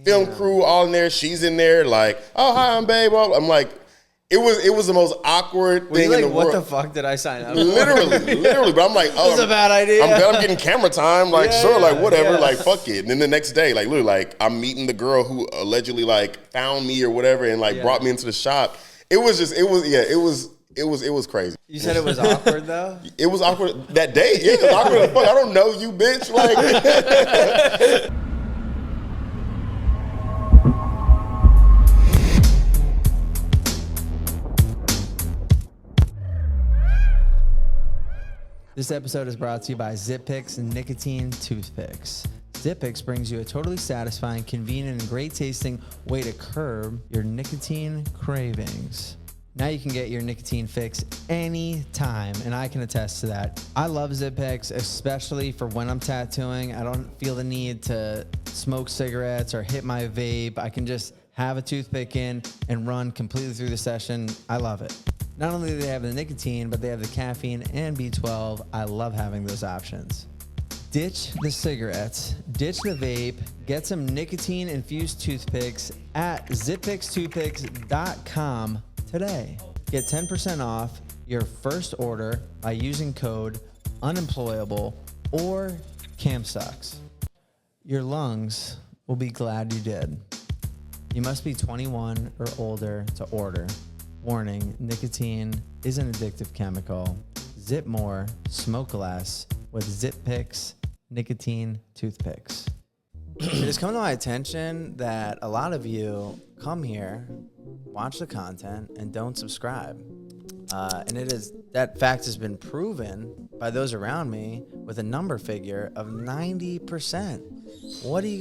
Film crew all in there. She's in there like, oh, hi, I'm babe. I'm like, it was the most awkward thing in the world. What the fuck did I sign up for? Literally. But I'm like, oh, it's a bad idea. I'm getting camera time. Like, like whatever. Like, fuck it. And then the next day, like, literally, like, I'm meeting the girl who allegedly like found me or whatever and like brought me into the shop. It was crazy. You said it was awkward though? It was awkward that day. Yeah, it was awkward as fuck. I don't know you, bitch. Like. This episode is brought to you by ZIPPIX Nicotine Toothpicks. ZIPPIX brings you a totally satisfying, convenient, and great tasting way to curb your nicotine cravings. Now you can get your nicotine fix anytime, and I can attest to that. I love ZIPPIX, especially for when I'm tattooing. I don't feel the need to smoke cigarettes or hit my vape. I can just have a toothpick in and run completely through the session. I love it. Not only do they have the nicotine, but they have the caffeine and B12. I love having those options. Ditch the cigarettes, ditch the vape, get some nicotine-infused toothpicks at ZIPPIXtoothpicks.com today. Get 10% off your first order by using code Unemployable or CAMSUCKS. Your lungs will be glad you did. You must be 21 or older to order. Warning, nicotine is an addictive chemical. Zip more, smoke less with ZIPPIX nicotine toothpicks. It has come to my attention that a lot of you come here, watch the content, and don't subscribe. And that fact has been proven by those around me with a number figure of 90%.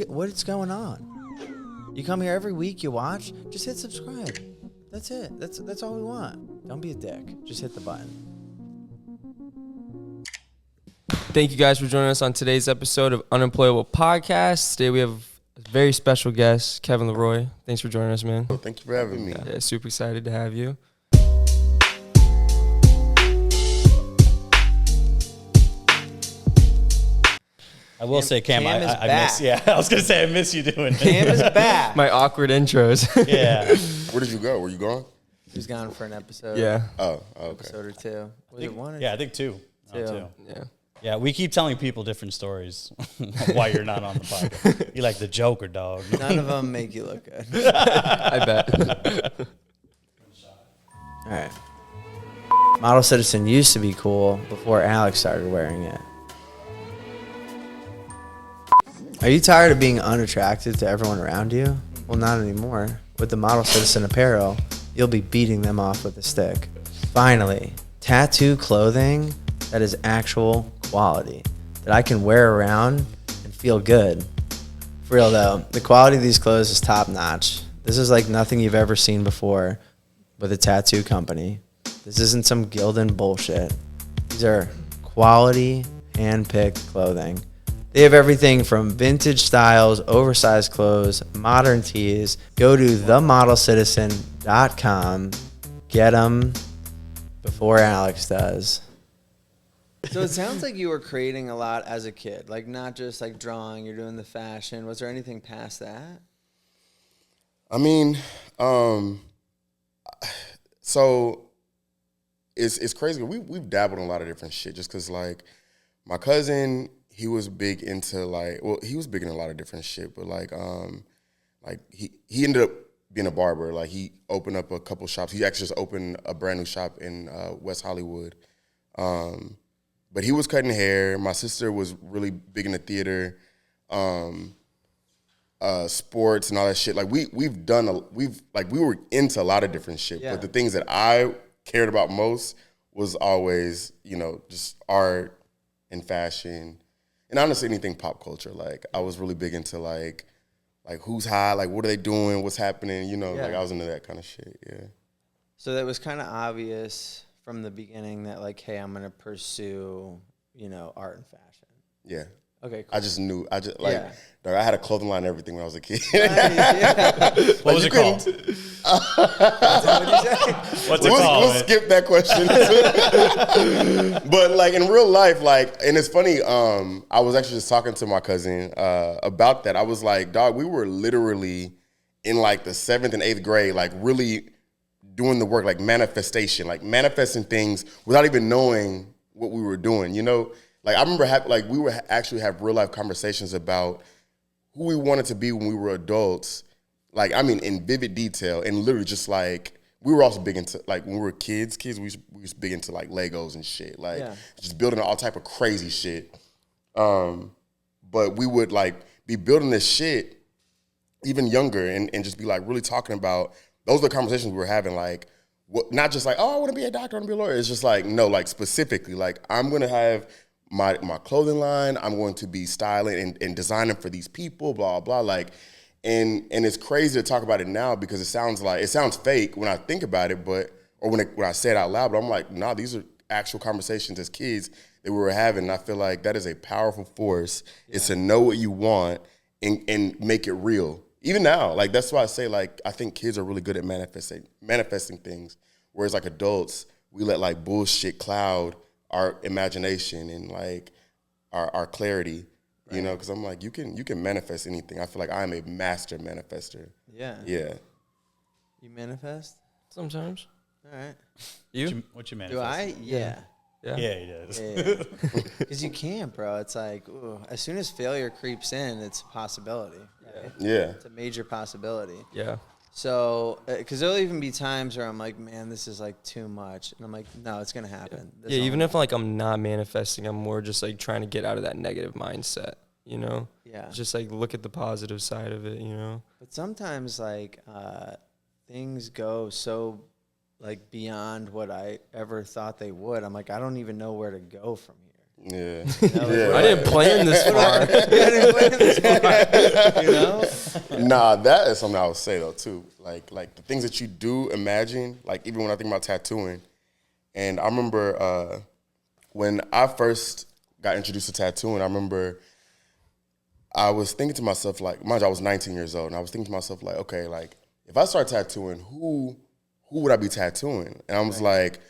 What's going on? You come here every week, you watch, just hit subscribe. That's it. That's all we want. Don't be a dick. Just hit the button. Thank you guys for joining us on today's episode of Unemployable Podcast. Today we have a very special guest, Kevin Laroy. Thanks for joining us, man. Oh, thank you for having me. Yeah, super excited to have you. I will say, Cam, I miss. Yeah, I was gonna say I miss you doing it. Cam is back. My awkward intros. Yeah. Where did you go? Were you gone? He was gone for an episode. Yeah. Oh, okay. Episode or two. Was it one? Or Yeah, I think two. Two. Two. Yeah. Yeah, we keep telling people different stories why you're not on the podcast. You like the Joker, dog. None of them make you look good. I bet. All right. Model Citizen used to be cool before Alex started wearing it. Are you tired of being unattractive to everyone around you? Well, not anymore. With the Model Citizen apparel, you'll be beating them off with a stick. Finally, tattoo clothing that is actual quality, that I can wear around and feel good. For real though, the quality of these clothes is top notch. This is like nothing you've ever seen before with a tattoo company. This isn't some Gildan bullshit. These are quality, hand-picked clothing. They have everything from vintage styles, oversized clothes, modern tees. Go to themodelcitizen.com. Get them before Alex does. So it sounds like you were creating a lot as a kid, like not just like drawing, you're doing the fashion. Was there anything past that? I mean, so it's crazy. We've dabbled in a lot of different shit just because, like, my cousin, he was big into, like, well, he was big in a lot of different shit, but, like he ended up being a barber. Like, he opened up a couple shops. He actually just opened a brand new shop in West Hollywood. But he was cutting hair. My sister was really big into theater, sports and all that shit. Like we were into a lot of different shit. Yeah. But the things that I cared about most was always, just art and fashion, and honestly anything pop culture. Like I was really big into like who's hot, like what are they doing, what's happening. Like I was into that kind of shit. Yeah. So that was kind of obvious from the beginning that, like, hey, I'm going to pursue, art and fashion. Yeah. Okay, cool. I just knew. I just Yeah. dog, I had a clothing line and everything when I was a kid. What was it called? What's it called? We'll skip that question. But like in real life, like, and it's funny. I was actually just talking to my cousin about that. I was like, dog, we were literally in like the 7th and 8th grade, like really doing the work, like manifestation, like manifesting things without even knowing what we were doing. You know, like I remember we were actually have real life conversations about who we wanted to be when we were adults. Like, I mean, in vivid detail, and literally just like, we were also big into, like, when we were kids, we was big into like Legos and shit, like just building all type of crazy shit. But we would like be building this shit even younger and just be like really talking about, those are the conversations we were having, like, what, not just like, oh, I want to be a doctor, I want to be a lawyer. It's just like, no, like specifically, like I'm going to have my clothing line, I'm going to be styling and designing for these people, blah, blah, like, and it's crazy to talk about it now because it sounds fake when I think about it, but, or when I say it out loud, but I'm like, nah, these are actual conversations as kids that we were having. And I feel like that is a powerful force. Yeah. It's to know what you want and make it real. Even now, like, that's why I say, like, I think kids are really good at manifesting things, whereas like adults, we let like bullshit cloud our imagination and like our clarity, right. You know, because I'm like, you can manifest anything. I feel like I'm a master manifester. Yeah. Yeah. You manifest? Sometimes. All right. What you manifest? Do I? Yeah. Yeah, he does. Because you can't, bro. It's like, ooh, as soon as failure creeps in, it's a possibility. Right? Yeah. It's a major possibility. Yeah. So, because there'll even be times where I'm like, man, this is like too much. And I'm like, no, it's going to happen. Yeah, even if like I'm not manifesting, I'm more just like trying to get out of that negative mindset, you know? Yeah. Just like look at the positive side of it, you know? But sometimes like things go so like beyond what I ever thought they would. I'm like, I don't even know where to go from here. Yeah. You know, yeah. I didn't plan this far. I didn't plan this far. You know? Nah, that is something I would say though too. Like the things that you do imagine, like even when I think about tattooing, and I remember when I first got introduced to tattooing, I remember I was thinking to myself, like, mind you, I was 19 years old, and I was thinking to myself, like, okay, like if I start tattooing, who would I be tattooing? And I was like,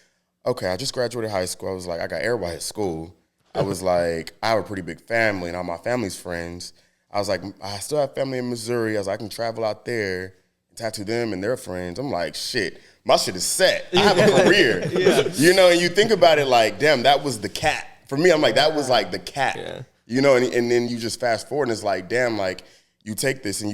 okay, I just graduated high school. I was like, I got everybody at school. I was like, I have a pretty big family, and all my family's friends. I was like, I still have family in Missouri. I was like, I can travel out there and tattoo them and their friends. I'm like, shit, my shit is set. I have a career. Yeah. You know, and you think about it like, damn, that was the cat. For me, I'm like, that was like the cat. Yeah. You know, and then you just fast forward, and it's like, damn, like, you take this and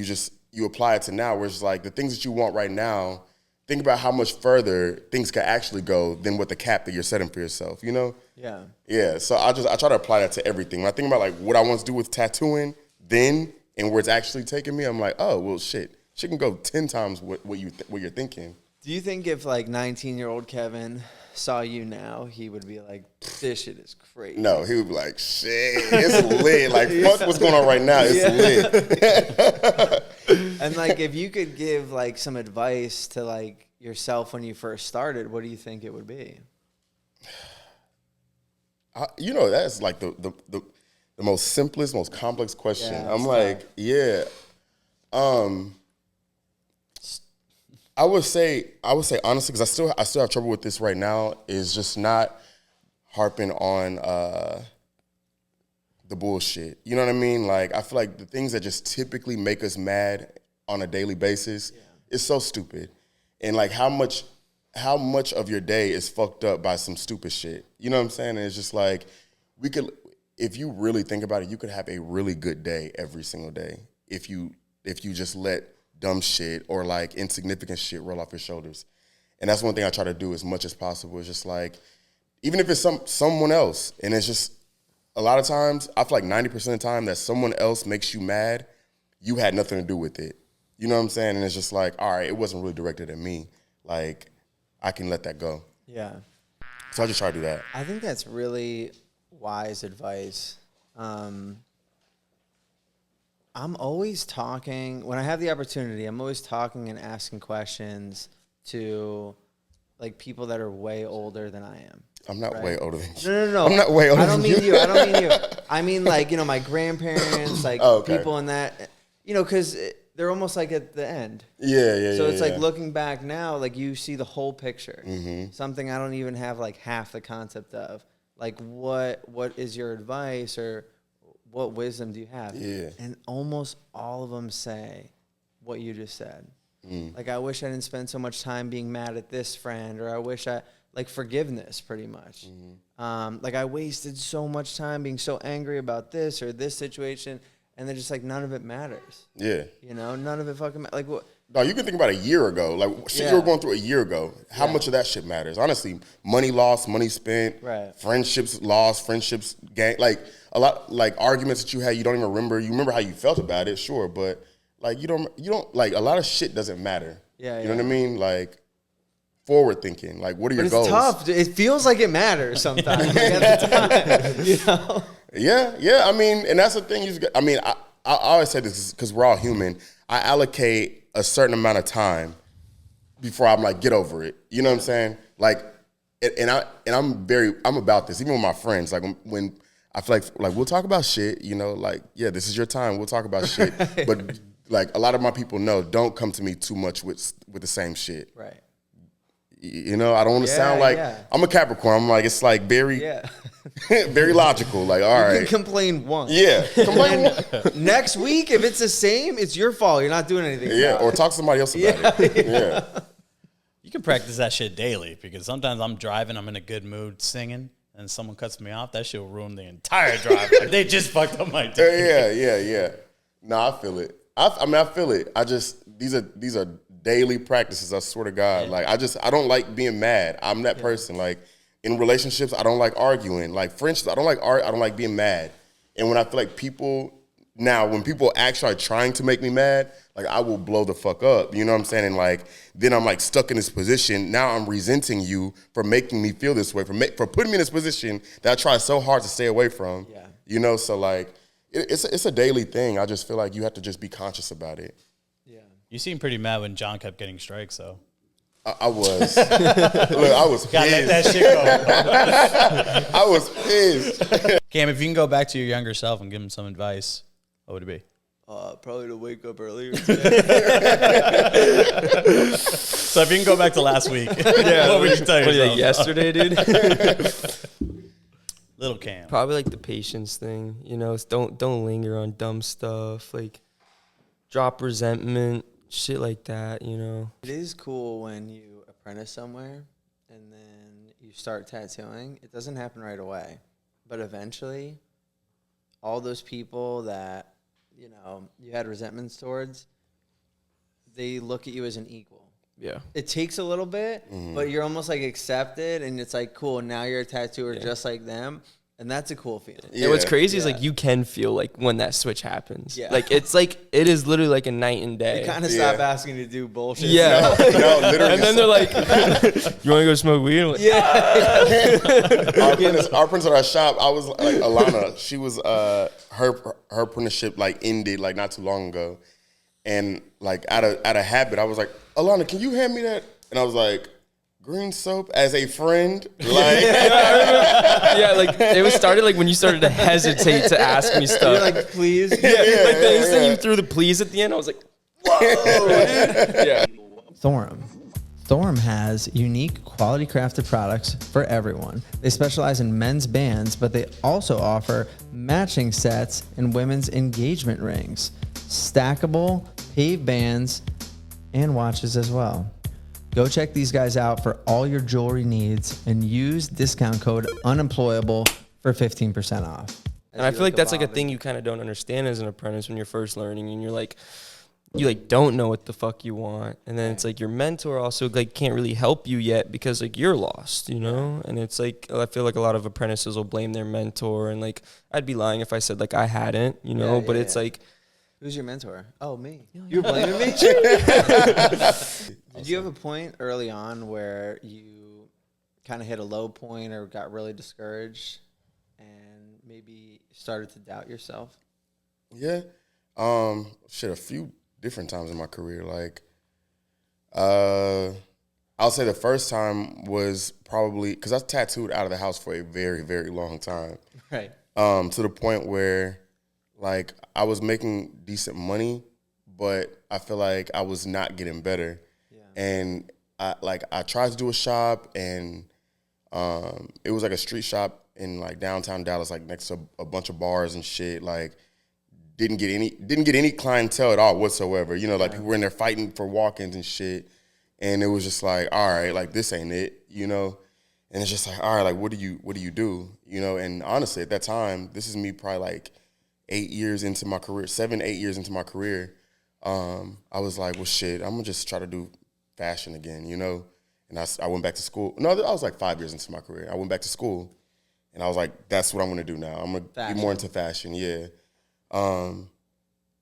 you apply it to now, where it's like the things that you want right now, think about how much further things can actually go than what the cap that you're setting for yourself, you know? Yeah. Yeah, so I try to apply that to everything. When I think about like what I want to do with tattooing then and where it's actually taking me, I'm like, oh, well, shit can go 10 times what you're thinking. Do you think if like 19-year-old Kevin saw you now, he would be like, this shit is crazy? No, he would be like, shit, it's lit. Like, fuck what's going on right now. It's lit. And like, if you could give like some advice to like yourself when you first started, what do you think it would be? You know, that's like the most simplest, most complex question. Yeah, I'm like, tough. Yeah. I would say honestly, because I still have trouble with this right now, is just not harping on the bullshit. You know what I mean? Like, I feel like the things that just typically make us mad on a daily basis is so stupid. And like how much of your day is fucked up by some stupid shit. You know what I'm saying? And it's just like, if you really think about it, you could have a really good day every single day if you just let dumb shit or like insignificant shit roll off your shoulders. And that's one thing I try to do as much as possible. Is just like, even if it's someone else, and it's just, a lot of times, I feel like 90% of the time that someone else makes you mad, you had nothing to do with it. You know what I'm saying? And it's just like, all right, it wasn't really directed at me. Like, I can let that go. Yeah. So I just try to do that. I think that's really wise advice. I'm always talking, when I have the opportunity, I'm always talking and asking questions to like people that are way older than I am. I'm not right? way older than you. No. I'm not way older I don't than mean you. you. I don't mean you. I mean, like, my grandparents, like, okay. people in that, because they're almost like at the end. Yeah. So it's like looking back now, like, you see the whole picture. Mm-hmm. Something I don't even have, like, half the concept of. Like, what is your advice, or what wisdom do you have? Yeah. And almost all of them say what you just said. Like, I wish I didn't spend so much time being mad at this friend, or I wish like, forgiveness, pretty much. Like, I wasted so much time being so angry about this or this situation, and they're just like, none of it matters. Yeah. None of it fucking matters. Like, what? No, you can think about a year ago, like shit you were going through a year ago. How much of that shit matters? Honestly, money lost, money spent, friendships lost, friendships gained. Like a lot, like arguments that you had, you don't even remember. You remember how you felt about it, sure, but like you don't like a lot of shit doesn't matter. You know what I mean? Like forward thinking. Like, what are your goals? It's tough. It feels like it matters sometimes. Like, at the time, Yeah. I mean, and that's the thing. I always say this because we're all human. I allocate a certain amount of time before I'm like, get over it. You know what I'm saying? Like, I'm about this, even with my friends. Like when I feel like we'll talk about shit, like, yeah, this is your time. We'll talk about shit. But like a lot of my people know, don't come to me too much with the same shit. Right. I don't want to sound like I'm a Capricorn. I'm like, it's like very, very logical. Like, all right. You can complain once. Yeah. Complain once. Next week, if it's the same, it's your fault. You're not doing anything. Yeah. Or talk to somebody else about it. Yeah. You can practice that shit daily, because sometimes I'm driving, I'm in a good mood singing, and someone cuts me off. That shit will ruin the entire drive. Like, they just fucked up my day. Yeah. No, I feel it. I feel it. These are daily practices. I swear to God. Yeah. Like, I don't like being mad. I'm that person. Like, in relationships, I don't like arguing. Like, friendships, I don't like being mad. And when I feel like when people actually are trying to make me mad, like, I will blow the fuck up. You know what I'm saying? And like, then I'm like stuck in this position. Now I'm resenting you for making me feel this way, for putting me in this position that I try so hard to stay away from. Yeah. So like, it's a daily thing. I just feel like you have to just be conscious about it. Yeah. You seemed pretty mad when John kept getting strikes, though. I was. Look, I was pissed. Gotta let that shit go. I was pissed. Cam, if you can go back to your younger self and give him some advice, what would it be? Probably to wake up earlier. So if you can go back to last week, what would you tell yourself? Like yesterday, dude? Little Cam. Probably like the patience thing. Don't linger on dumb stuff. Like, drop resentment, shit like that. It is cool when you apprentice somewhere and then you start tattooing. It doesn't happen right away, but eventually, all those people that you had resentments towards, they look at you as an equal. Yeah. It takes a little bit, but you're almost like accepted, and it's like, cool, now you're a tattooer just like them, and that's a cool feeling. Yeah. And what's crazy is like you can feel like when that switch happens. Yeah. Like it is literally like a night and day. They kind of stop asking to do bullshit. Yeah. No, literally. And then they're like, you want to go smoke weed? Like, Our apprentice at our shop, I was like, Alana, she was, her apprenticeship like ended like not too long ago. And like out of habit, I was like, Alana, can you hand me that? And I was like, green soap as a friend? Like, yeah, like it was started like when you started to hesitate to ask me stuff. You're like, please. Like the instant you threw the please at the end, I was like, whoa, dude. Yeah. THORUM. THORUM has unique quality crafted products for everyone. They specialize in men's bands, but they also offer matching sets and women's engagement rings, stackable pave bands, and watches as well. Go check these guys out for all your jewelry needs and use discount code Unemployable for 15% off. And I feel like that's like a thing you kind of don't understand as an apprentice when you're first learning, and you're like, you like don't know what the fuck you want, and then it's like your mentor also like can't really help you yet because like you're lost, and it's like I feel like a lot of apprentices will blame their mentor, and like I'd be lying if I said like I hadn't, but it's like, who's your mentor? Oh, me. You're blaming me? Did you have a point early on where you kind of hit a low point or got really discouraged and maybe started to doubt yourself? Yeah. A few different times in my career. Like, I'll say the first time was probably because I tattooed out of the house for a very, very long time. Right. To the point where, like, I was making decent money, but I feel like I was not getting better. Yeah. And I tried to do a shop, and it was like a street shop in like downtown Dallas, like next to a bunch of bars and shit. Like, didn't get any clientele at all whatsoever. You know, like people were in there fighting for walk-ins and shit. And it was just like, all right, like this ain't it, you know? And it's just like, all right, like what do you do? You know, and honestly at that time, this is me probably like 8 years into my career, 7-8 years into my career. I was like, well shit, I'm gonna just try to do fashion again, you know? And I went back to school. No, I was like 5 years into my career. I went back to school and I was like, that's what I'm gonna do now. I'm gonna be more into fashion, yeah.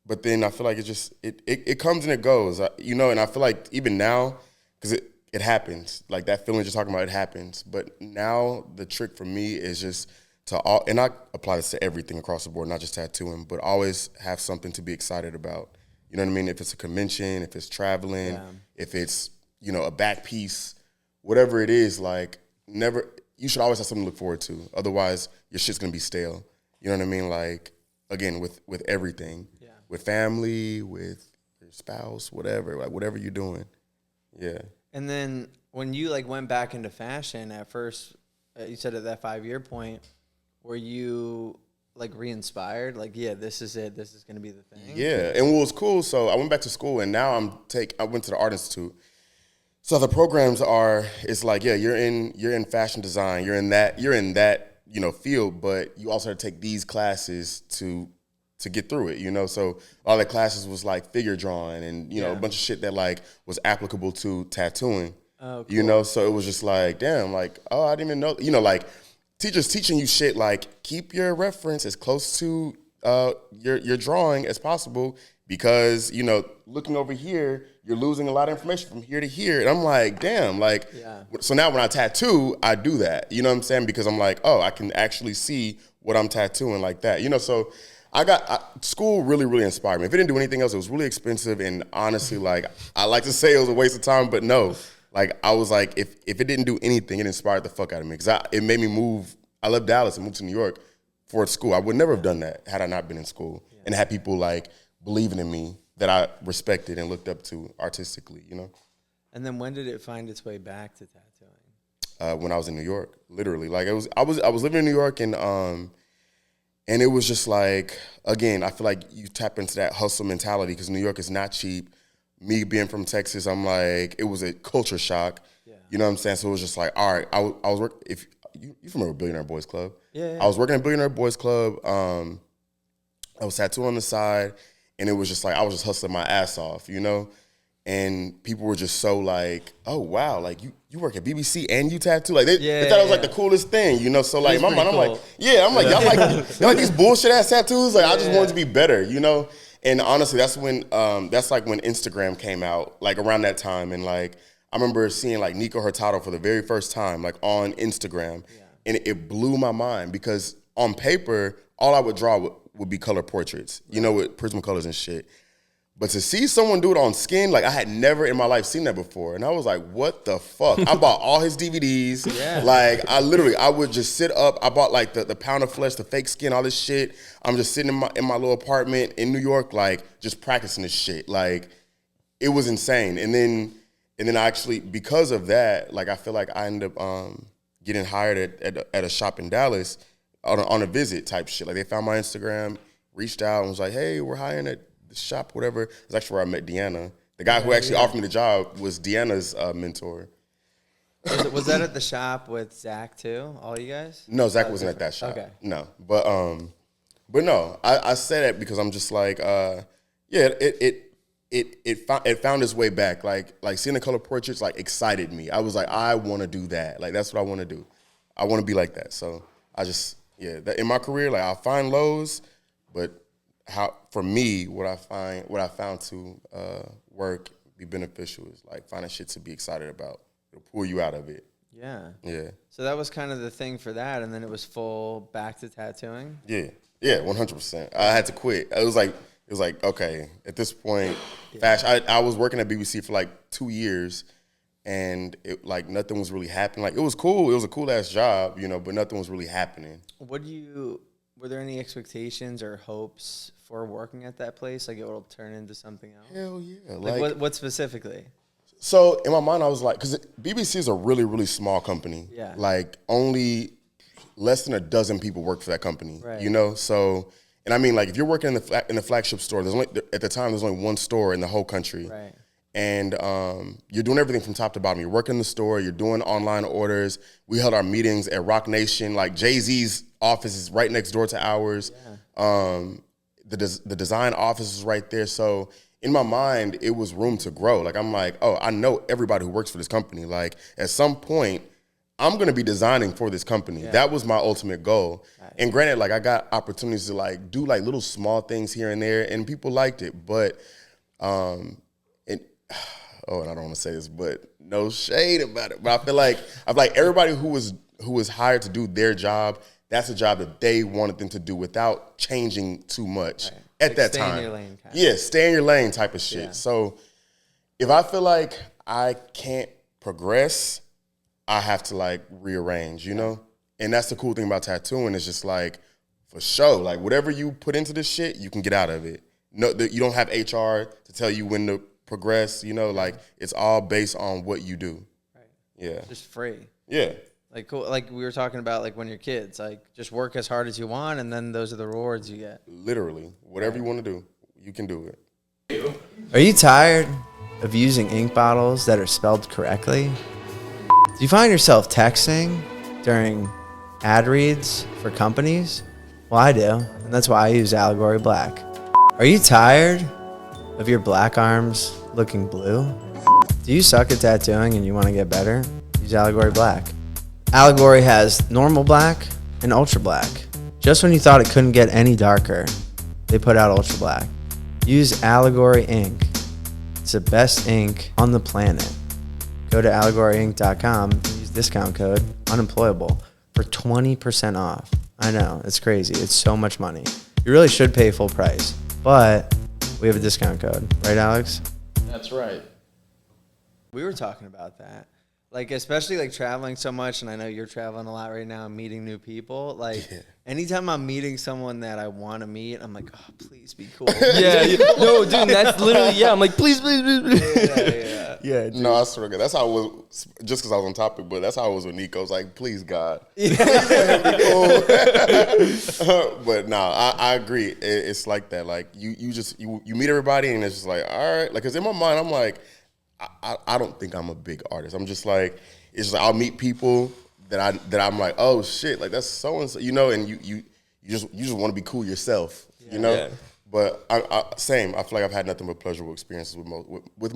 But then I feel like it comes and it goes, you know, and I feel like even now, because it happens, like that feeling you're talking about, it happens. But now the trick for me is just and I apply this to everything across the board, not just tattooing, but always have something to be excited about. You know what I mean? If it's a convention, if it's traveling, if it's, you know, a back piece, whatever it is, like you should always have something to look forward to. Otherwise, your shit's gonna be stale. You know what I mean? Like, again, with everything, with family, with your spouse, whatever, like whatever you're doing. Yeah. And then when you like went back into fashion at first, you said at that 5-year point, were you like re-inspired? Like, yeah, this is it. This is going to be the thing. Yeah. And what was cool, so I went back to school and now I went to the Art Institute. So the programs it's like, yeah, you're in fashion design. You're in that, you know, field, but you also have to take these classes to get through it, you know? So all the classes was like figure drawing and, you know, a bunch of shit that like was applicable to tattooing, you know? So it was just like, damn, like, oh, I didn't even know, you know, like teachers teaching you shit like keep your reference as close to your drawing as possible because, you know, looking over here, you're losing a lot of information from here to here. And I'm like, damn, like, so now when I tattoo, I do that, you know what I'm saying? Because I'm like, oh, I can actually see what I'm tattooing like that, you know? So school really, really inspired me. If it didn't do anything else, it was really expensive. And honestly, like, I like to say it was a waste of time, but no. Like, I was like, if it didn't do anything, it inspired the fuck out of me. Because it made me move. I left Dallas and moved to New York for school. I would never have done that had I not been in school and had people, like, believing in me that I respected and looked up to artistically, you know? And then when did it find its way back to tattooing? When I was in New York, literally. Like, I was living in New York and it was just like, again, I feel like you tap into that hustle mentality because New York is not cheap. Me being from Texas, I'm like, it was a culture shock. Yeah. You know what I'm saying? So it was just like, all right, I was working, if you familiar with Billionaire Boys Club? Yeah. I was working at Billionaire Boys Club. I was tattooing on the side, and it was just like, I was just hustling my ass off, you know? And people were just so like, oh, wow, like you work at BBC and you tattoo? Like they thought it was like the coolest thing, you know? So like in my mind, I'm like, y'all like these bullshit ass tattoos? Like I just wanted to be better, you know? And honestly, that's when Instagram came out, like around that time. And like, I remember seeing like Nico Hurtado for the very first time, like on Instagram. Yeah. And it blew my mind because on paper, all I would draw would be color portraits, you know, with Prismacolors and shit. But to see someone do it on skin, like I had never in my life seen that before. And I was like, what the fuck? I bought all his DVDs. Yeah. Like I would just sit up. I bought like the pound of flesh, the fake skin, all this shit. I'm just sitting in my little apartment in New York, like just practicing this shit. Like it was insane. And then I actually, because of that, like I feel like I ended up getting hired at a shop in Dallas on a visit type shit. Like they found my Instagram, reached out and was like, hey, we're hiring at the shop, whatever. It's actually where I met Deanna. The guy who actually offered me the job was Deanna's mentor. Was that at the shop with Zach too? All you guys? No, Zach wasn't at that shop. Okay. No, but no, I say that because I'm just like, it found its way back. Like seeing the color portraits like excited me. I was like, I want to do that. Like that's what I want to do. I want to be like that. So I just in my career, like I find lows, but for me, what I found to work be beneficial is like finding shit to be excited about. It'll pull you out of it. Yeah. Yeah. So that was kind of the thing for that, and then it was full back to tattooing. Yeah. Yeah. 100%. I had to quit. It was like okay. At this point, fashion. I was working at BBC for like 2 years, and it like nothing was really happening. Like it was cool. It was a cool ass job, you know, but nothing was really happening. Were there any expectations or hopes for working at that place? Like it will turn into something else? Hell yeah. Like what specifically? So in my mind, I was like, because BBC is a really, really small company. Yeah. Like only less than a dozen people work for that company. Right. You know, so and I mean, like if you're working in the flagship store, at the time there's only one store in the whole country. Right. And you're doing everything from top to bottom. You're working in the store. You're doing online orders. We held our meetings at Rock Nation. Like Jay-Z's office is right next door to ours. Yeah. The design office is right there. So in my mind, it was room to grow. Like I'm like, oh, I know everybody who works for this company. Like at some point, I'm going to be designing for this company. Yeah. That was my ultimate goal. Right. And granted, like I got opportunities to like do like little small things here and there, and people liked it. But and I don't want to say this, but no shade about it. But I feel like everybody who was hired to do their job, that's a job that they wanted them to do without changing too much at that time. Stay in your lane. Stay in your lane type of shit. Yeah. So if I feel like I can't progress, I have to like rearrange, you know? And that's the cool thing about tattooing is just like, for sure, like whatever you put into this shit, you can get out of it. No, you don't have HR to tell you when to progress, you know, like it's all based on what you do. Right. Yeah. Just free. Yeah. Like cool. Like we were talking about, like when you're kids, like just work as hard as you want, and then those are the rewards you get. Literally, whatever you want to do, you can do it. Are you tired of using ink bottles that are spelled correctly? Do you find yourself texting during ad reads for companies? Well, I do, and that's why I use Allegory Black. Are you tired of your black arms looking blue? Do you suck at tattooing and you want to get better? Use Allegory Black. Allegory has normal black and ultra black. Just when you thought it couldn't get any darker, they put out ultra black. Use Allegory ink. It's the best ink on the planet. Go to allegoryink.com and use discount code unemployable for 20% off. I know, it's crazy. It's so much money. You really should pay full price, but we have a discount code. Right, Alex? That's right. We were talking about that. Like, especially like traveling so much, and I know you're traveling a lot right now and meeting new people. Like, anytime I'm meeting someone that I want to meet, I'm like, oh, please be cool. No, dude, that's literally, I'm like, please. Yeah, dude. No, I swear to God, that's how it was, just because I was on topic, but that's how it was with Nico. It's like, please, God. But no, I agree. It's like that. Like, you meet everybody, and it's just like, all right. Like, because in my mind, I'm like, I don't think I'm a big artist. I'm just like, it's just like I'll meet people that I'm like, oh shit, like that's so and so, you know, and you just want to be cool yourself, you know. Yeah. But same. I feel like I've had nothing but pleasurable experiences with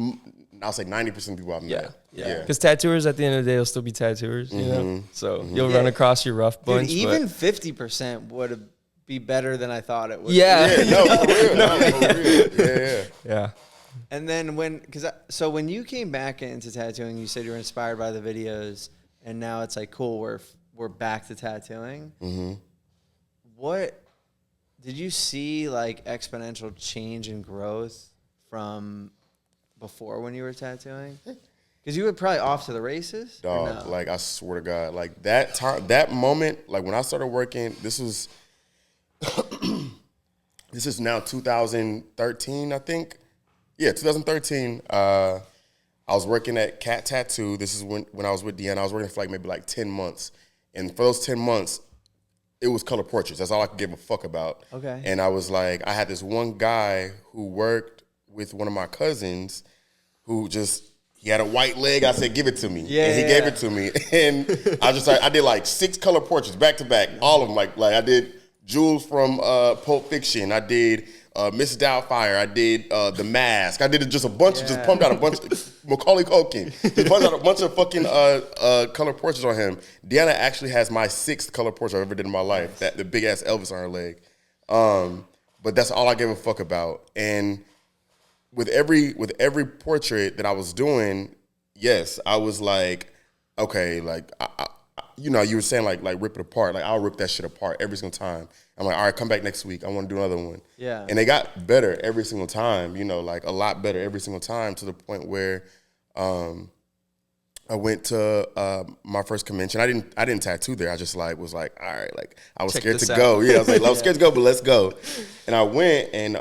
I'll say 90% of people I've met. Yeah. Because tattooers at the end of the day will still be tattooers, you know. So you'll run across your rough bunch. Dude, even 50% would be better than I thought it would. Yeah. No, for real. Yeah. And then when you came back into tattooing, you said you were inspired by the videos, and now it's like, cool, we're back to tattooing. Mm-hmm. What did you see, like exponential change in growth from before when you were tattooing? Because you were probably off to the races. Dog, no? Like I swear to God, like that time, that moment, like when I started working, this is now 2013, I think. Yeah, 2013, I was working at Cat Tattoo. This is when I was with Deanna. I was working for maybe 10 months. And for those 10 months, it was color portraits. That's all I could give a fuck about. Okay. And I was like, I had this one guy who worked with one of my cousins who he had a white leg. I said, give it to me. Yeah, and he gave it to me. And I did 6 color portraits back to back, all of them. Like I did Jules from Pulp Fiction. I did Miss Doubtfire. I did The Mask. I did just a bunch, just pumped out a bunch of Macaulay Culkin. Just pumped out a bunch of fucking color portraits on him. Deanna actually has my 6th color portrait I ever did in my life. That the big ass Elvis on her leg. But that's all I gave a fuck about. And with every portrait that I was doing, yes, I was like, okay, like you were saying like rip it apart. Like I'll rip that shit apart every single time. I'm like, all right, come back next week. I want to do another one. Yeah. And they got better every single time, like a lot better every single time, to the point where I went to my first convention. I didn't tattoo there. I just was like, all right, like I was scared to go. Yeah, I was like, I was scared to go, but let's go. And I went and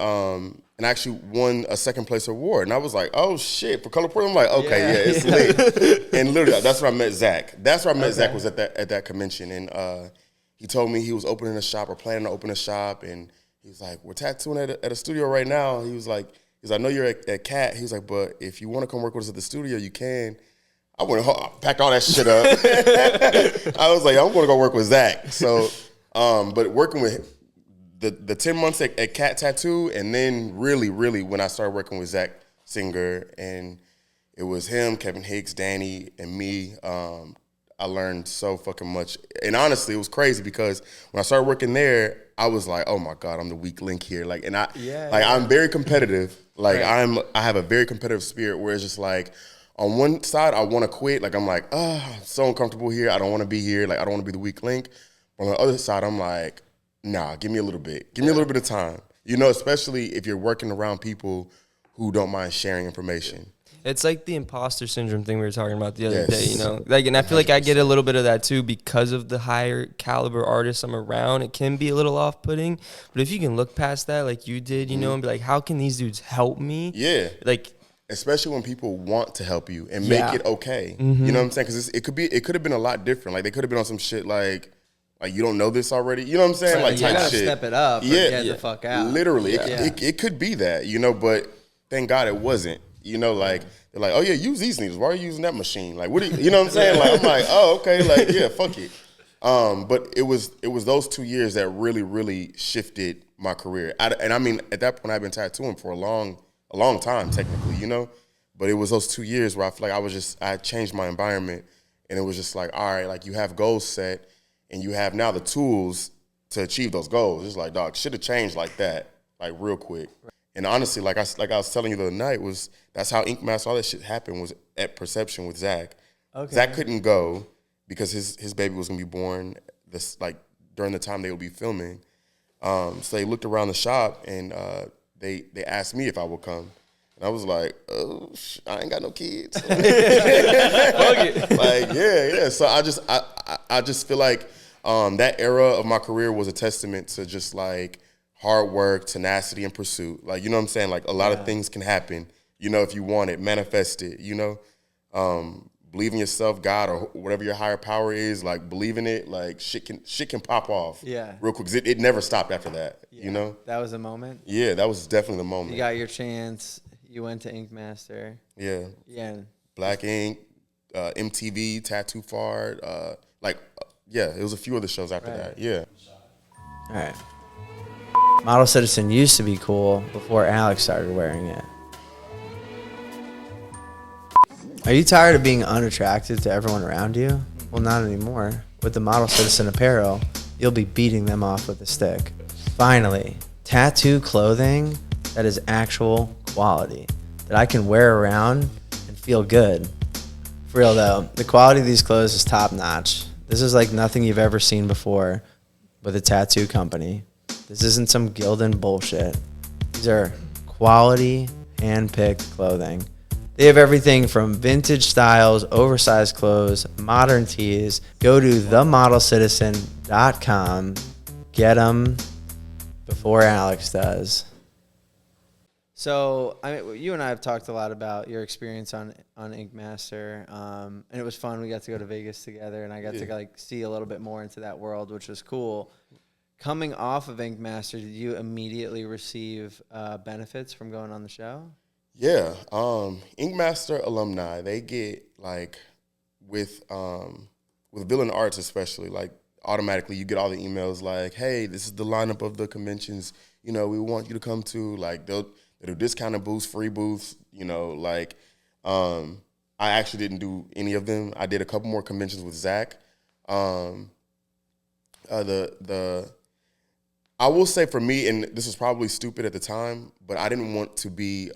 actually won a second place award. And I was like, oh shit, for Color Portland. I'm like, okay, yeah, it's lit. And literally, that's where I met Zach. That's where I met Zach was at that convention. And he told me he was opening a shop or planning to open a shop. And he was like, we're tattooing at a studio right now. He was like, I know you're at Cat. He was like, but if you want to come work with us at the studio, you can. I went packed all that shit up. I was like, I'm going to go work with Zach. So, but working with the 10 months at Cat Tattoo, and then really when I started working with Zach Singer, and it was him, Kevin Hicks, Danny, and me. I learned so fucking much. And honestly, it was crazy because when I started working there, I was like, oh my God, I'm the weak link here. Like, and I'm very competitive. Like, I have a very competitive spirit where it's just like, on one side, I want to quit. Like, I'm like, oh, I'm so uncomfortable here. I don't want to be here. Like, I don't want to be the weak link. But on the other side, I'm like, nah, give me a little bit. Give me a little bit of time. You know, especially if you're working around people who don't mind sharing information. It's like the imposter syndrome thing we were talking about the other day, you know? Like, and I feel like I get a little bit of that too because of the higher caliber artists I'm around. It can be a little off-putting. But if you can look past that like you did, you know, and be like, how can these dudes help me? Yeah. Like, especially when people want to help you and make it okay. You know what I'm saying? Because it could have been a lot different. Like, they could have been on some shit like you don't know this already. You know what I'm saying? Like, type gotta shit. Step it up. Or get the fuck out. Literally, it could be that. You know, but thank God it wasn't. You know, like they're like, oh yeah, use these needles. Why are you using that machine? Like, what? You know what I'm saying? Like, I'm like, oh okay, like yeah, fuck it. But it was those 2 years that really shifted my career. And I mean, at that point, I've been tattooing for a long time, technically, you know? But it was those 2 years where I feel like I changed my environment, and it was just like, all right, like you have goals set, and you have now the tools to achieve those goals. It's like, dog, should have changed like that, like real quick. And honestly, like I was telling you the other night, that's how Ink Master, all that shit happened, was at Perception with Zach. Okay. Zach couldn't go because his baby was gonna be born during the time they would be filming. So they looked around the shop, and they asked me if I would come. And I was like, oh, I ain't got no kids. Like, yeah. So I just feel like that era of my career was a testament to just like hard work, tenacity, and pursuit. Like, you know what I'm saying? Like, a lot of things can happen, you know, if you want it, manifest it, you know? Believe in yourself, God, or whatever your higher power is, like, believe in it, like, shit can pop off real quick. 'Cause it never stopped after that, you know? That was a moment? Yeah, that was definitely the moment. You got your chance. You went to Ink Master. Yeah. Yeah. Black Ink, MTV, Tattoo Fart, it was a few other shows after that. Yeah. All right. Model Citizen used to be cool before Alex started wearing it. Are you tired of being unattractive to everyone around you? Well, not anymore. With the Model Citizen apparel, you'll be beating them off with a stick. Finally, tattoo clothing that is actual quality, that I can wear around and feel good. For real though, the quality of these clothes is top notch. This is like nothing you've ever seen before with a tattoo company. This isn't some Gildan bullshit. These are quality, hand-picked clothing. They have everything from vintage styles, oversized clothes, modern tees. Go to themodelcitizen.com. Get them before Alex does. So, I mean, you and I have talked a lot about your experience on Ink Master, and it was fun. We got to go to Vegas together, and I got to like see a little bit more into that world, which was cool. Coming off of Ink Master, did you immediately receive benefits from going on the show? Yeah, Ink Master alumni, they get like with Villain Arts especially, like automatically you get all the emails like, hey, this is the lineup of the conventions, you know, we want you to come to. Like they'll do discounted booths, free booths, you know, like I actually didn't do any of them. I did a couple more conventions with Zach. I will say for me, and this was probably stupid at the time, but I didn't want to be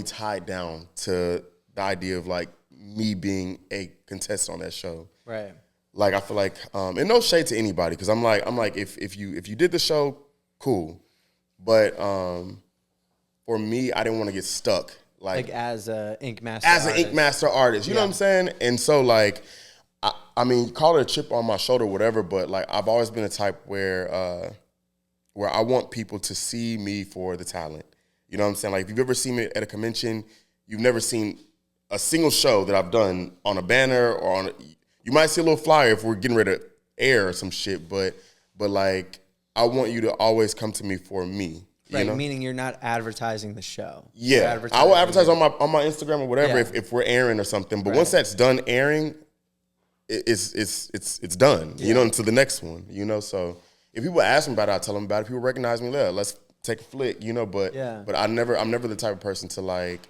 tied down to the idea of like me being a contestant on that show. Right. Like I feel like, and no shade to anybody, because I'm like if you did the show, cool, but for me, I didn't want to get stuck like as a Ink Master as an artist. Ink Master artist. You know what I'm saying? And so like, I mean, call it a chip on my shoulder, whatever. But like, I've always been a type where I want people to see me for the talent. You know what I'm saying? Like, if you've ever seen me at a convention, you've never seen a single show that I've done on a banner or on. You might see a little flyer if we're getting ready to air or some shit, but like, I want you to always come to me for me. Right, you know? Meaning you're not advertising the show. Yeah, I will advertise on my Instagram or whatever if we're airing or something. But once that's done airing, it's done. You know, until the next one. You know, so if people ask me about it, I tell them about it. People recognize me, let's take a flick. You know, but I'm never the type of person to like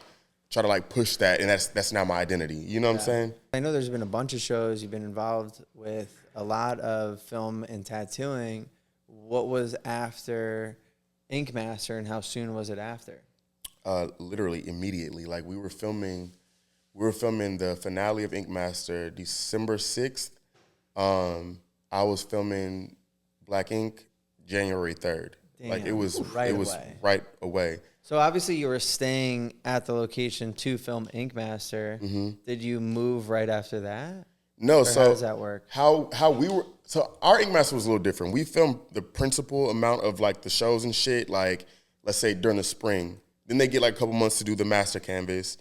try to like push that, and that's not my identity. You know what I'm saying? I know there's been a bunch of shows you've been involved with, a lot of film and tattooing. What was after Ink Master, and how soon was it after? Literally immediately. Like we were filming the finale of Ink Master December 6th. I was filming Black Ink January 3rd. Damn, like it was away. Right away. So obviously you were staying at the location to film Ink Master. Mm-hmm. Did you move right after that? No, or so how does that work? How we were, so our Ink Master was a little different. We filmed the principal amount of like the shows and shit, like let's say during the spring. Then they get like a couple months to do the master canvas,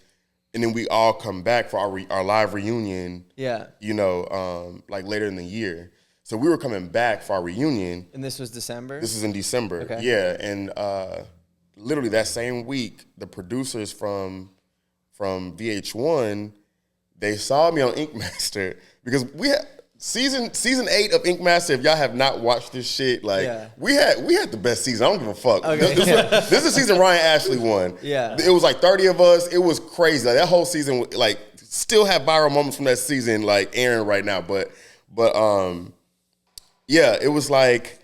and then we all come back for our live reunion. Yeah, you know, like later in the year. So we were coming back for our reunion. And this was December? This is in December. Okay. Yeah, and literally that same week, the producers from VH1, they saw me on Ink Master because we had season 8 of Ink Master. If y'all have not watched this shit, like we had the best season. I don't give a fuck. Okay. This is the season Ryan Ashley won. Yeah, it was like 30 of us. It was crazy. Like that whole season, like still have viral moments from that season, like airing right now. But yeah, it was like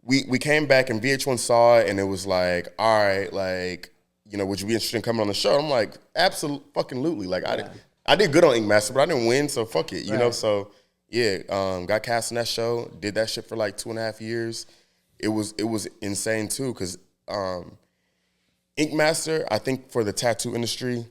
we came back and VH1 saw it, and it was like, all right, like, you know, would you be interested in coming on the show? I'm like, absolutely. Like I did good on Ink Master, but I didn't win, so fuck it, you know. So yeah, got cast in that show, did that shit for like 2.5 years. It was insane too, because Ink Master, I think for the tattoo industry,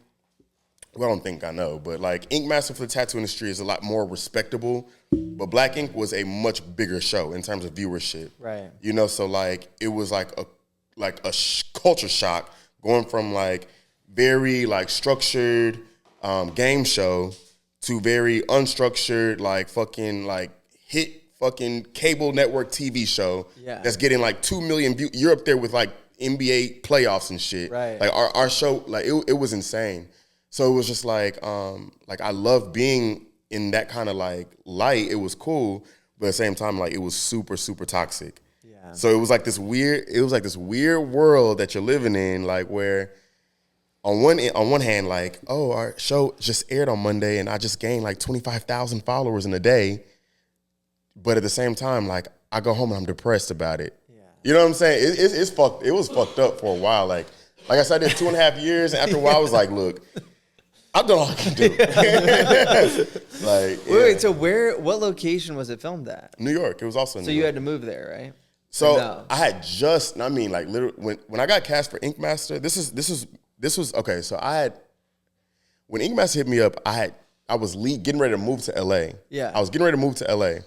well, I don't think I know, but like Ink Master for the tattoo industry is a lot more respectable. But Black Ink was a much bigger show in terms of viewership. Right. You know, so like it was like a culture shock going from like very like structured game show to very unstructured like fucking like hit fucking cable network TV show that's getting like 2 million views. You're up there with like NBA playoffs and shit. Right. Like our show, like it was insane. So it was just like I love being in that kind of like light. It was cool, but at the same time, like it was super, super toxic. Yeah. So it was like this weird world that you're living in, like where on one hand, like, oh, our show just aired on Monday and I just gained like 25,000 followers in a day. But at the same time, like I go home and I'm depressed about it. Yeah. You know what I'm saying? It's fucked. It was fucked up for a while. Like I said, I did 2.5 years, and after a while, I was like, look, I've done all I can do. Like, wait, so what location was it filmed at? New York. It was also in New York. So you had to move there, right? So no? I had just, I mean, like literally when I got cast for Ink Master, this was okay. So when Ink Master hit me up, I was getting ready to move to LA. Yeah. I was getting ready to move to LA.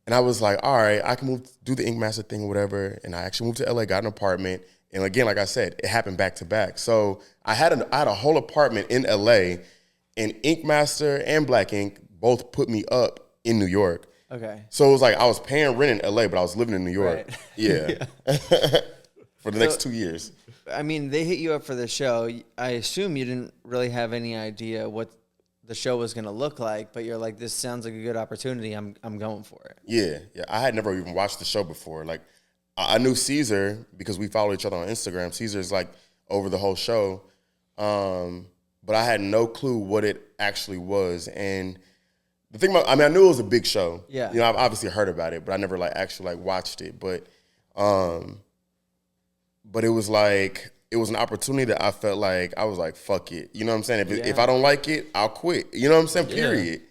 And I was like, all right, I can do the Ink Master thing or whatever. And I actually moved to LA, got an apartment. And again, like I said, it happened back to back. So I had a whole apartment in LA, and Ink Master and Black Ink both put me up in New York. Okay. So it was like I was paying rent in LA, but I was living in New York. Right. Yeah. For the next 2 years. I mean, they hit you up for the show. I assume you didn't really have any idea what the show was going to look like, but you're like, this sounds like a good opportunity. I'm going for it. Yeah. I had never even watched the show before. Like, I knew Caesar because we follow each other on Instagram. Caesar's like over the whole show. But I had no clue what it actually was. And the thing about, I mean, I knew it was a big show. Yeah. You know, I've obviously heard about it, but I never like actually like watched it. But it was like, it was an opportunity that I felt like, I was like, fuck it. You know what I'm saying? If I don't like it, I'll quit. You know what I'm saying? Period.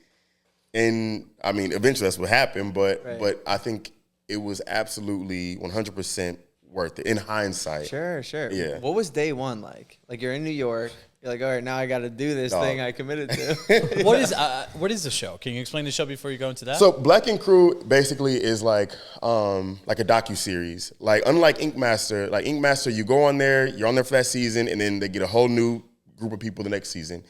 And I mean, eventually that's what happened, but I think it was absolutely 100% worth it in hindsight. Sure. Yeah. What was day one like? Like you're in New York. You're like, all right, now I got to do this thing I committed to. What is the show? Can you explain the show before you go into that? So Black Ink Crew basically is like a docuseries. Like unlike Ink Master, you go on there, you're on there for that season, and then they get a whole new group of people the next season.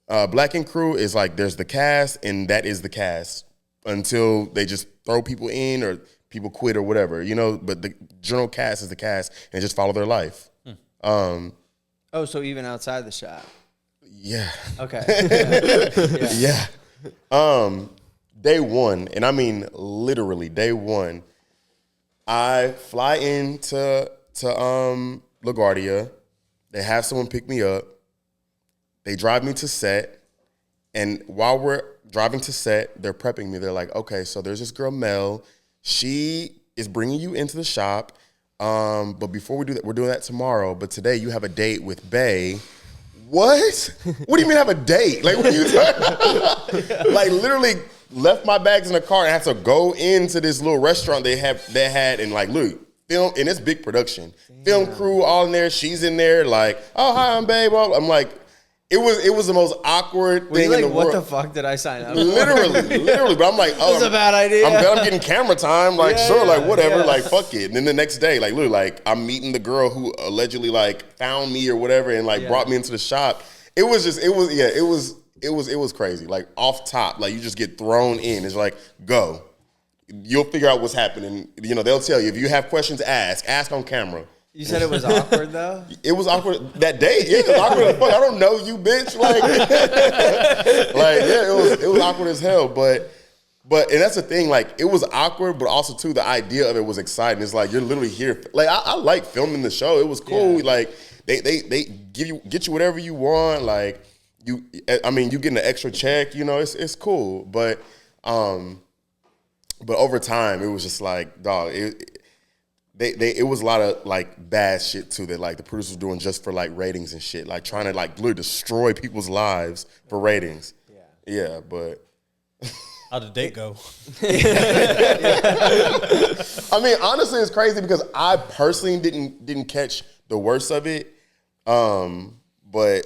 Black Ink Crew is like there's the cast, and that is the cast until they just throw people in or people quit or whatever, you know. But the general cast is the cast, and just follow their life. Oh, so even outside the shop. Yeah. Okay. Yeah. Day one, and I mean literally day one, I fly into LaGuardia. They have someone pick me up. They drive me to set, and while we're driving to set, they're prepping me. They're like, okay, so there's this girl, Mel. She is bringing you into the shop. But before we do that, we're doing that tomorrow. But today you have a date with Bae. What? What do you mean have a date? Like, what are you talking? Like, literally left my bags in the car and had to go into this little restaurant they had, and like, look, film, and it's big production. Damn. Film crew all in there. She's in there, like, oh hi, I'm Bae. Well, I'm like, it was the most awkward thing in the world. What the fuck did I sign up for? Literally. But I'm like, oh, this is a bad idea. I'm glad I'm getting camera time. Like, sure, like whatever, like fuck it. And then the next day, like, literally, like I'm meeting the girl who allegedly like found me or whatever and like brought me into the shop. It was crazy. Like off top, like you just get thrown in. It's like, go. You'll figure out what's happening. You know, they'll tell you if you have questions, ask on camera. You said it was awkward though? It was awkward that day. Yeah, it was awkward as fuck. I don't know you, bitch. Like, it was awkward as hell. But and that's the thing. Like, it was awkward, but also too the idea of it was exciting. It's like you're literally here. Like, I like filming the show. It was cool. Yeah. Like, they get you whatever you want. Like, you getting an extra check. You know, it's cool. But over time, it was just like, dog. It was a lot of like bad shit too that like the producers were doing just for like ratings and shit, like trying to like literally destroy people's lives for ratings. Yeah, but how'd the date go? I mean, honestly, it's crazy because I personally didn't catch the worst of it, but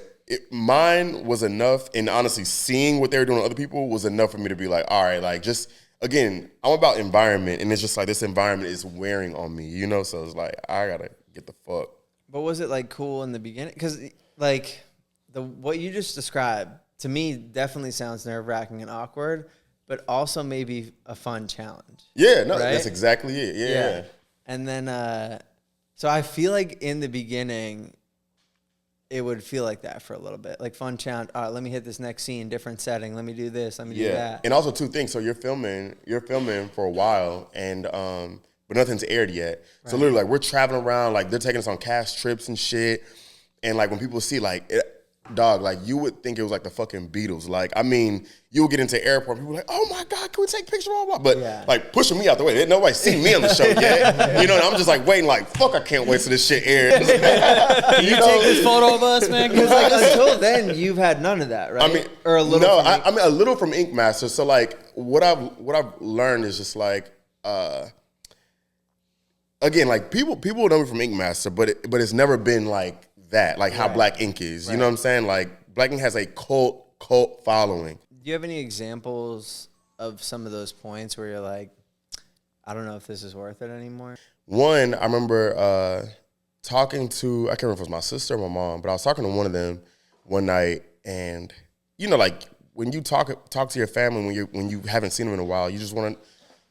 mine was enough, and honestly, seeing what they were doing to other people was enough for me to be like, all right, like just. Again, I'm about environment, and it's just like this environment is wearing on me, you know? So it's like, I gotta get the fuck. But was it like cool in the beginning? Because like what you just described, to me, definitely sounds nerve-wracking and awkward, but also maybe a fun challenge. Yeah, no, right? That's exactly it. Yeah. And then, so I feel like in the beginning, it would feel like that for a little bit, like fun challenge. All right, let me hit this next scene, different setting. Let me do this. Let me do that. And also two things. So you're filming for a while, and but nothing's aired yet. Right. So literally, like we're traveling around, like they're taking us on cast trips and shit. And like when people see like, dog, like you would think it was like the fucking Beatles. Like I mean, you would get into airport, people were like, oh my god, can we take pictures? Blah, blah. But like pushing me out the way, nobody seen me on the show yet. You know, and I'm just like waiting, like fuck, I can't wait till this shit airs. Can you take this photo of us, man? Because like until then, you've had none of that, right? I mean, or a little. No, I mean a little from Ink Master. So like what I've learned is just like again, like people know me from Ink Master, but it's never been like that, like how Black Ink is. You know what I'm saying? Like Black Ink has a cult following. Do you have any examples of some of those points where you're like, I don't know if this is worth it anymore? One, I remember talking to, I can't remember if it was my sister or my mom, but I was talking to one of them one night, and you know, like when you talk to your family when you haven't seen them in a while, you just want to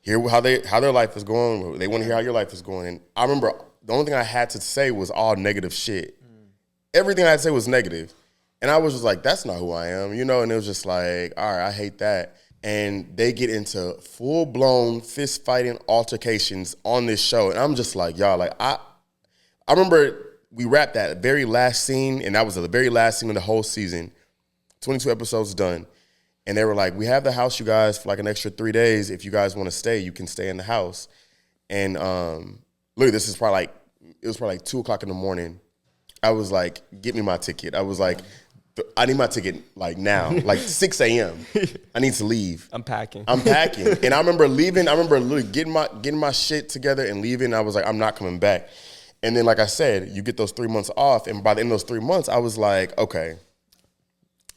hear how their life is going. They want to hear how your life is going. And I remember the only thing I had to say was all negative shit. Everything I had to say was negative. And I was just like, that's not who I am, you know? And it was just like, all right, I hate that. And they get into full-blown fist-fighting altercations on this show. And I'm just like, y'all, like, I remember we wrapped that very last scene, and that was the very last scene of the whole season. 22 episodes done. And they were like, we have the house, you guys, for like an extra 3 days. If you guys want to stay, you can stay in the house. And look, this is probably like, it was probably like 2 o'clock in the morning. I was like, get me my ticket. I was like, I need my ticket like now, like 6 a.m. I need to leave. I'm packing. And I remember leaving. I remember literally getting my shit together and leaving. I was like, I'm not coming back. And then, like I said, you get those 3 months off. And by the end of those 3 months, I was like, okay.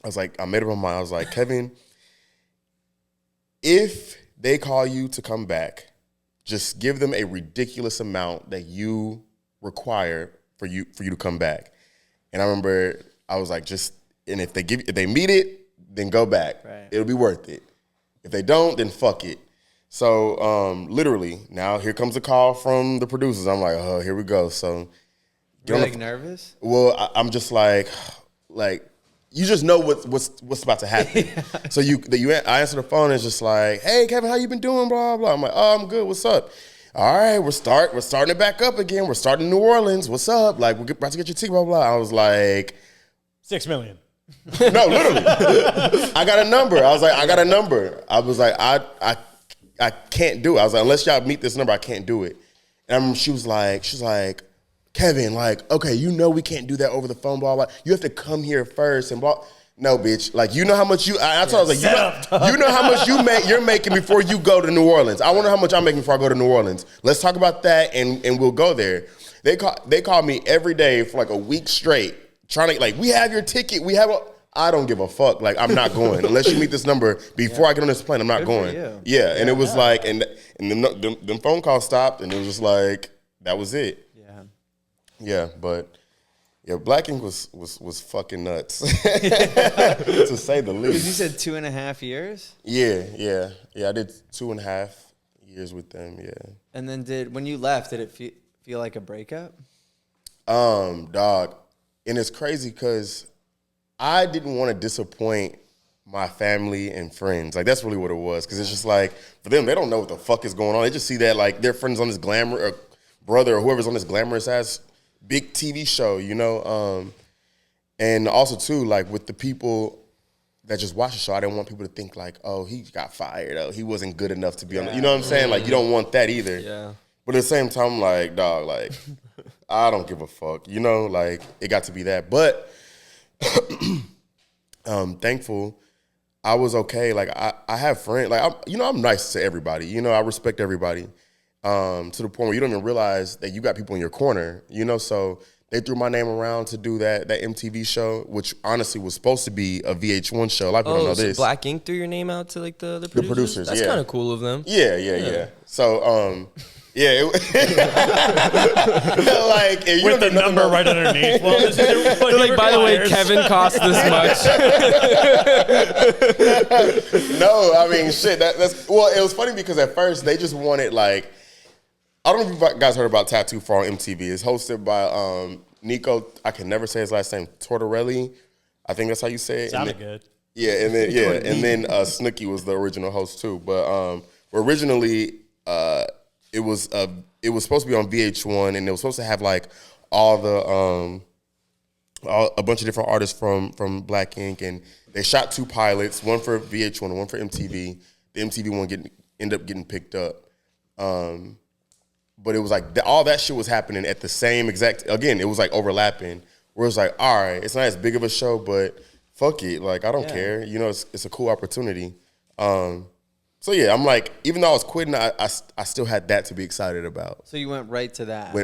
I made up my mind. I was like, Kevin, if they call you to come back, just give them a ridiculous amount that you require for you to come back. And I remember I was like, and if they meet it, then go back. Right. It'll be worth it. If they don't, then fuck it. So literally, now here comes a call from the producers. I'm like, oh, here we go. So you're like nervous? Well, I'm just like you just know what's about to happen. Yeah. So I answer the phone and it's just like, hey Kevin, how you been doing? Blah blah. I'm like, oh, I'm good. What's up? All right, we're starting it back up again. We're starting New Orleans. What's up? Like, we're about to get your ticket. Blah blah. I was like, $6 million. No, literally. I got a number. I was like, I got a number. I was like, I can't do it. I was like, unless y'all meet this number, I can't do it. And she was like, Kevin, like, okay, you know we can't do that over the phone, blah, blah. You have to come here first and blah. No, bitch. Like, you know how much I told her, I was like, you know how much you're making before you go to New Orleans. I wonder how much I'm making before I go to New Orleans. Let's talk about that and we'll go there. They called me every day for like a week straight, trying to, like, we have your ticket. I don't give a fuck. Like, I'm not going. Unless you meet this number before I get on this plane, I'm not going. Yeah, and it was like, and them phone calls stopped, and it was just like, that was it. Yeah, but yeah, Black Ink was fucking nuts, to say the least. Because you said 2.5 years? Yeah. I did 2.5 years with them. Yeah. And then when you left, did it feel like a breakup? Dog, and it's crazy because I didn't want to disappoint my family and friends. Like, that's really what it was. Because it's just like, for them, they don't know what the fuck is going on. They just see that, like, their friends on this glamour, or brother or whoever's on this glamorous ass big TV show, you know? And also, too, like, with the people that just watch the show, I didn't want people to think, like, oh, he got fired. Oh, he wasn't good enough to be on it. You know what I'm saying? Like, you don't want that either. Yeah. But at the same time, like, dog, like, I don't give a fuck. You know? Like, it got to be that. But thankful I was okay. Like, I have friends. Like, I'm nice to everybody. You know, I respect everybody. To the point where you don't even realize that you got people in your corner. You know, so they threw my name around to do that MTV show, which honestly was supposed to be a VH1 show. A lot of people don't know this. Black Ink threw your name out to, like, the producers? The producers, That's kind of cool of them. Yeah. So, yeah, like, if you with the number right underneath. Well, they're like, by the way, Kevin cost this much. No, I mean, shit. That's well. It was funny because at first they just wanted, like, I don't know if you guys heard about Tattoo for on MTV. It's hosted by Nico. I can never say his last name. Tortorelli. I think that's how you say it. Sounded good. Yeah, and then Snooki was the original host too. But originally. It was supposed to be on VH1, and it was supposed to have, like, a bunch of different artists from Black Ink, and they shot 2 pilots, one for VH1 and one for MTV. The MTV one ended up getting picked up, but it was like all that shit was happening at the same exact. Again, it was like overlapping. Where it was like, all right, it's not as big of a show, but fuck it, like, I don't care. You know, it's a cool opportunity. So yeah, I'm like, even though I was quitting, I still had that to be excited about. So you went right to that.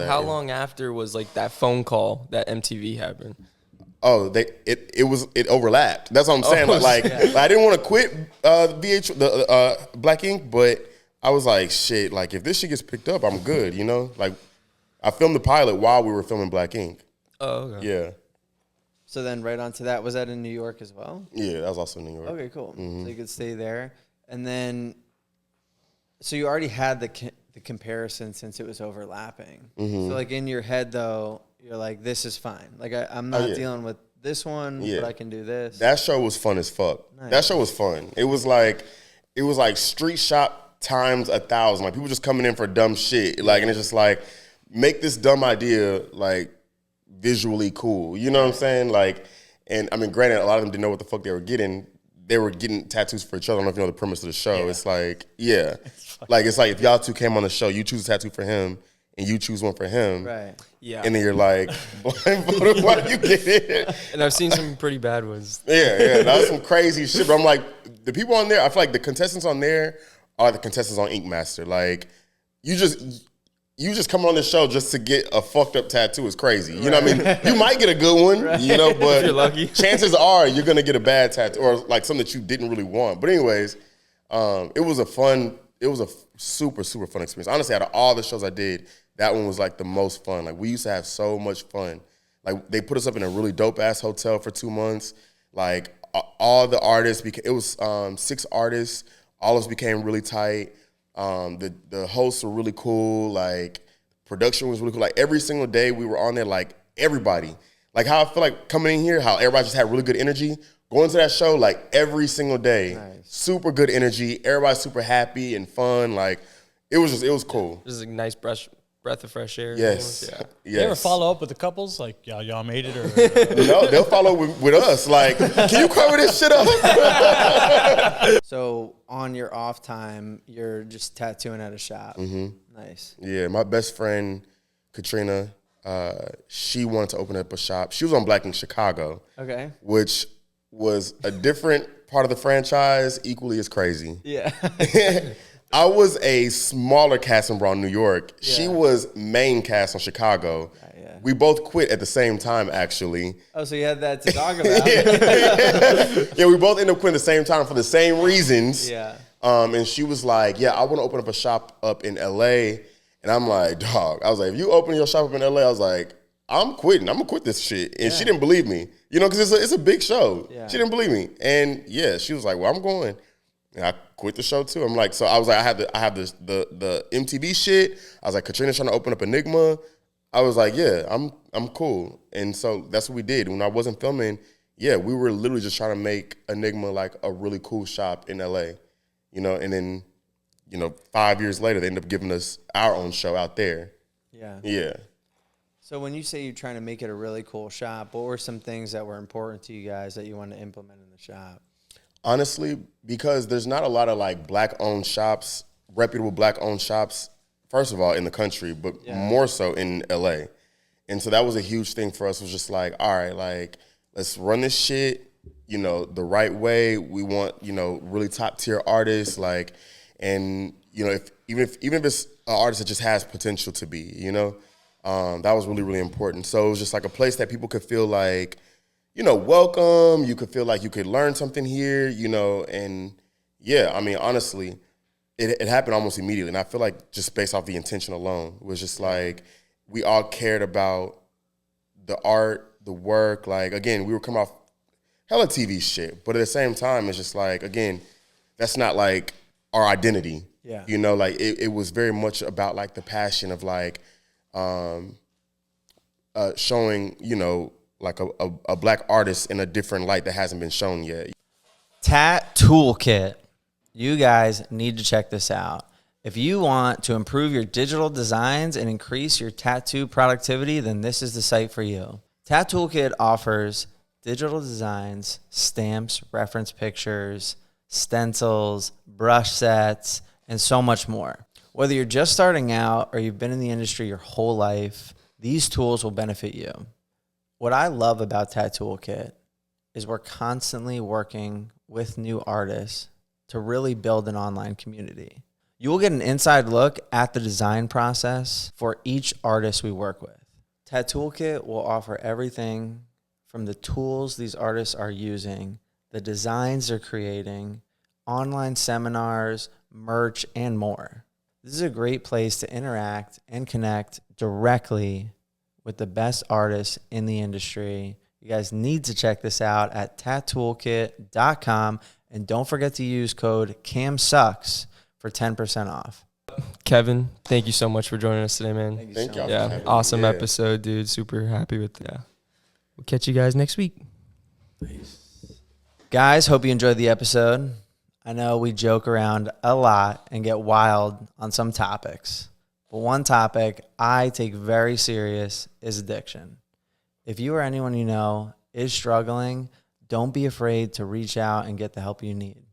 How long after was, like, that phone call that MTV happened? Oh, it overlapped. That's what I'm saying. Like, I didn't want to quit the Black Ink, but I was like, shit. Like, if this shit gets picked up, I'm good. You know, like, I filmed the pilot while we were filming Black Ink. Oh, okay. Yeah. So then right on to that. Was that in New York as well? Yeah, that was also in New York. Okay, cool. Mm-hmm. So you could stay there. And then, so you already had the comparison since it was overlapping. Mm-hmm. So, like, in your head, though, you're like, this is fine. Like, I'm not dealing with this one, but I can do this. That show was fun as fuck. Nice. That show was fun. It was like street shop times 1,000. Like, people just coming in for dumb shit. Like, and it's just like, make this dumb idea, like, visually cool. You know what I'm saying? Like, and I mean, granted, a lot of them didn't know what the fuck they were getting. They were getting tattoos for each other. I don't know if you know the premise of the show. It's like, like, it's like if y'all two came on the show, you choose a tattoo for him and you choose one for him. Right. Yeah. And then you're like, why do you get it? And I've seen some pretty bad ones. Yeah. That was some crazy shit. But I'm like, the people on there, I feel like the contestants on there are the contestants on Ink Master. Like, you you just coming on this show just to get a fucked up tattoo is crazy. You know what I mean? You might get a good one, you know, but you're lucky. Chances are you're gonna get a bad tattoo or like something that you didn't really want. But anyways, it was a super, super fun experience. Honestly, out of all the shows I did, that one was like the most fun. Like we used to have so much fun. Like they put us up in a really dope ass hotel for 2 months. Like all the artists, it was 6 artists. All of us became really tight. The hosts were really cool. Like production was really cool. Like every single day we were on there, like everybody. Like how I feel like coming in here, how everybody just had really good energy. Going to that show, like every single day, super good energy. Everybody's super happy and fun. Like it was cool. This is a nice breath of fresh air. Yes. Yeah. Yes. You ever follow up with the couples? Like, y'all made it? Or No, they'll follow with us. Like, can you cover this shit up? So on your off time, you're just tattooing at a shop. Mm-hmm. Nice. Yeah, my best friend, Katrina, she wanted to open up a shop. She was on Black in Chicago. Okay. Which was a different part of the franchise, equally as crazy. Yeah. I was a smaller cast in Brown, New York. Yeah. She was main cast on Chicago. Yeah. We both quit at the same time, actually. Oh, so you had that to talk about. Yeah, we both ended up quitting at the same time for the same reasons. Yeah. And she was like, yeah, I want to open up a shop up in L.A. And I'm like, dog. I was like, if you open your shop up in L.A., I was like, I'm quitting. I'm going to quit this shit. And she didn't believe me. You know, because it's a big show. Yeah. She didn't believe me. And, yeah, she was like, well, I'm going. And I quit the show too. I'm like, so I was like, I have the MTV shit. I was like, Katrina's trying to open up Enigma. I was like, yeah, I'm cool. And so that's what we did. When I wasn't filming, yeah, we were literally just trying to make Enigma like a really cool shop in LA. You know, and then, 5 years later, they ended up giving us our own show out there. Yeah. Yeah. So when you say you're trying to make it a really cool shop, what were some things that were important to you guys that you wanted to implement in the shop? Honestly, because there's not a lot of like black-owned shops, reputable black-owned shops, first of all, in the country, but more so in LA. And so that was a huge thing for us. It was just like, all right, like, let's run this shit, the right way. We want, really top-tier artists, like, and, even if it's an artist that just has potential to be, that was really, really important. So it was just like a place that people could feel like, welcome. You could feel like you could learn something here, and yeah, I mean, honestly, it happened almost immediately. And I feel like just based off the intention alone, it was just like we all cared about the art, the work. Like, again, we were coming off hella TV shit, but at the same time, it's just like, again, that's not like our identity. Yeah. Like it was very much about like the passion of like showing, like a black artist in a different light that hasn't been shown yet. Tat Toolkit. You guys need to check this out. If you want to improve your digital designs and increase your tattoo productivity, then this is the site for you. Tat Toolkit offers digital designs, stamps, reference pictures, stencils, brush sets, and so much more. Whether you're just starting out or you've been in the industry your whole life, these tools will benefit you. What I love about Tat Toolkit is we're constantly working with new artists to really build an online community. You will get an inside look at the design process for each artist we work with. Tat Toolkit will offer everything from the tools these artists are using, the designs they're creating, online seminars, merch, and more. This is a great place to interact and connect directly with the best artists in the industry. You guys need to check this out at tattoolkit.com. And don't forget to use code CAMSUCKS for 10% off. Kevin, thank you so much for joining us today, man. Thank y'all. Yeah, awesome episode, dude. Super happy with that. Yeah. We'll catch you guys next week. Guys, hope you enjoyed the episode. I know we joke around a lot and get wild on some topics. But one topic I take very serious is addiction. If you or anyone you know is struggling, don't be afraid to reach out and get the help you need.